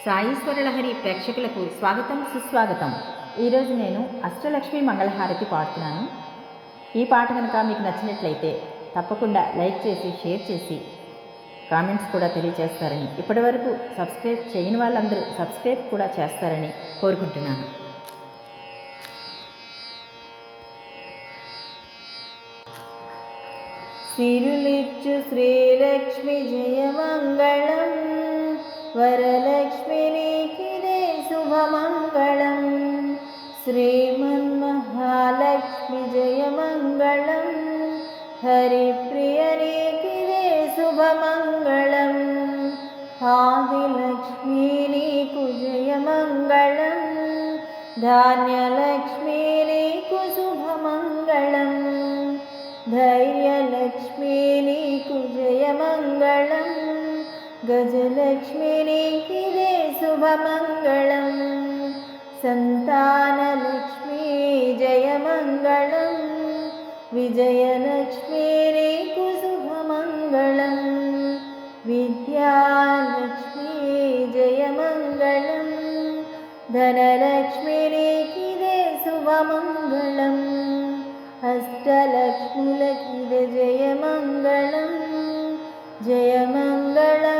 సాయీశ్వరలహరి ప్రేక్షకులకు స్వాగతం సుస్వాగతం. ఈరోజు నేను అష్టలక్ష్మి మంగళహారతి పాడుతున్నాను. ఈ పాట కనుక మీకు నచ్చినట్లయితే తప్పకుండా లైక్ చేసి షేర్ చేసి కామెంట్స్ కూడా తెలియజేస్తారని, ఇప్పటివరకు సబ్స్క్రైబ్ చేయని వాళ్ళందరూ సబ్స్క్రైబ్ కూడా చేస్తారని కోరుకుంటున్నాను. సిరులిచ్చు శ్రీలక్ష్మి జయమంగళం, వరలక్ష్మి నీకిదే శుభమంగళం. శ్రీమన్మహాలక్ష్మి జయమంగళం, హరిప్రియ నీకిదే శుభమంగళం. ఆదిలక్ష్మి నీకు జయమంగళం, ధాన్యలక్ష్మి నీకు శుభమంగళం. ధైర్యలక్ష్మి నీకు జయమంగళం, గజలక్ష్మి నీకిదే శుభమంగళం. సంతానలక్ష్మి జయమంగళం, విజయలక్ష్మి నీకు శుభమంగళం. విద్యాలక్ష్మి జయమంగళం, ధనలక్ష్మి నీకిదే శుభమంగళం. అష్టలక్ష్ములకిదే జయమంగళం, జయమంగళం.